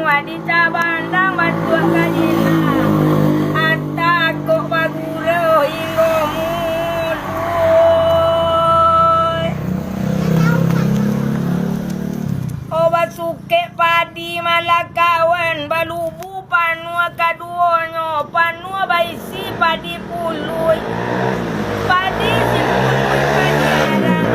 di cabandang batuan kajina atak kok baguro hingga muluy obat suke padi malakawan balubu panua kaduonyo panua baisi padi puluy padi si puluy kajarang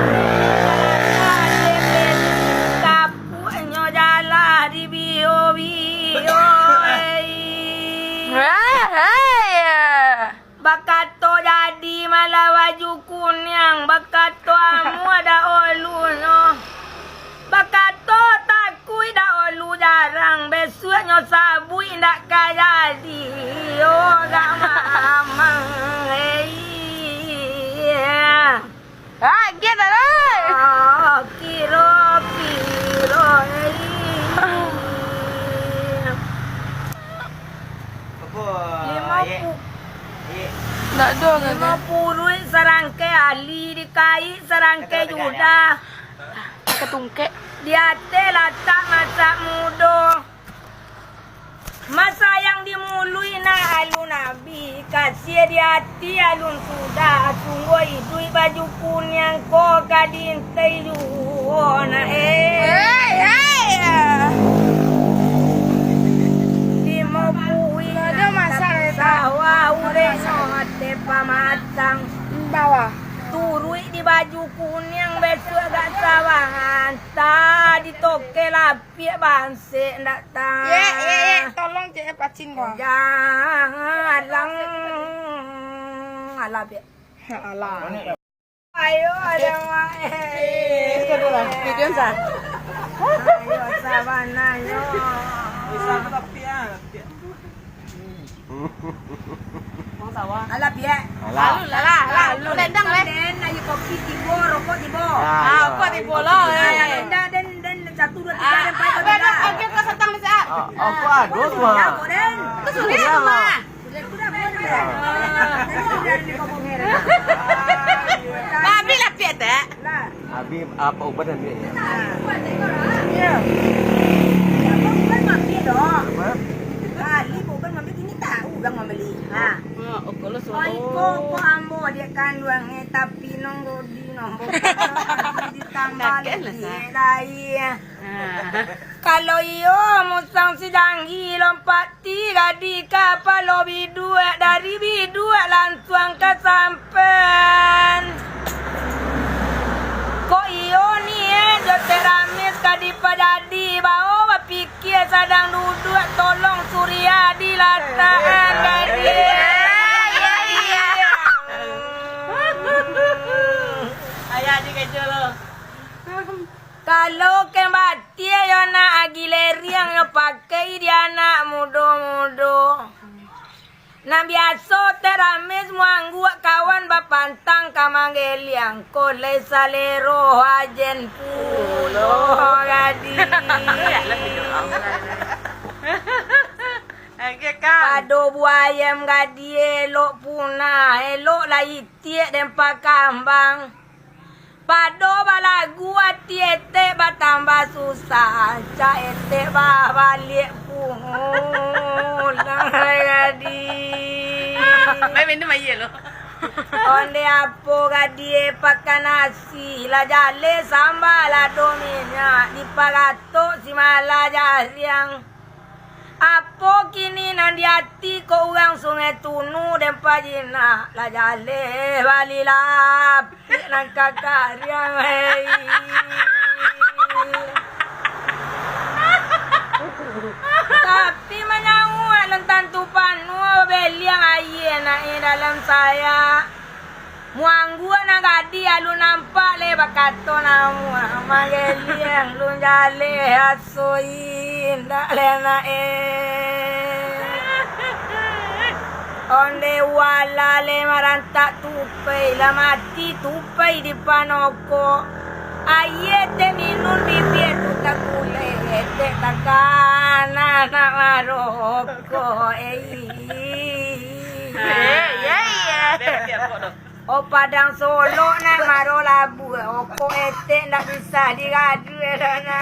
bakato jadi malah baju kunyang bakato amu ada olu no bakato takui da olu jarang besoknya sabui ndak kajadi oh gak mamang gitu lah oh kiro Tak ada kan? 50 serangkai ali dikai serangkai juda Ketungkek. dia teh latak masa muda masa yang dimului na alun nabi kasih di hati alun sudah sungguh idui baju kunyang ko kadintai luona Ada masalah sawah ureno hati pamatang bawah. turui di baju kuning besok gak sawangan tadi toke lapi banse ndak ta Tolong cek pacin gua. jangan lang alabe Alah. ayo ada Video sah. ayo sabana yo Bisa tapi ya. alabe lalu Lendang le. den ayo kopi tibo rokok tibo Apa di bola? dan 1 2 3 dan 4 Oke kau setang ni sah. Aku ada semua. den Tu sudah rumah. Babi lah piat tak? Habib apa ubat dan dia ya? Ya. Bukan mami dong. Apa? Kali bukan mami ini tahu bang membeli. Ha. Oh, kalau Ko ambo dia kandungnya tapi nonggo di nombo ditambah lagi. Kalau iyo musang sidanggi lompati gadi kapal lobi dua dari bidua langsung ke sampen. Kok iyo nih teramis kadi padadi bawa pikir sadang duduk tolong Surya dilataan gadi. Ayah di kecil. Kalau kembati yo nak agileri yang pakai dia anak mudo-mudo. Nah biasa teramis muanggu kawan bapantang kamangeli yang kole salero ajen pulo gadi. Pado buayam gadi elok punah elok lah itik dan pakambang. Pado balagu hati ete batambah susah ca ete balik pulang gadi. Mai minum air lo. Onde apo gadi pakai nasi la jale sambal la dominya di pagato si mala jaliang. Apo kini nan di hati ko urang sungai tunu dan pajina la jale balilap nan kakariang hei. Tapi menyangu lantan tupan nuo beliang ayena dalam saya. Muanggu na gadi alu nampak le bakato namu mageliang lu jale asoin dak lena onde wala le maranta tupai la mati tupai di panoko ayete minun bibir takule ete takana na maroko O padang Solo na maro labu o ko ete ndak bisa digadu na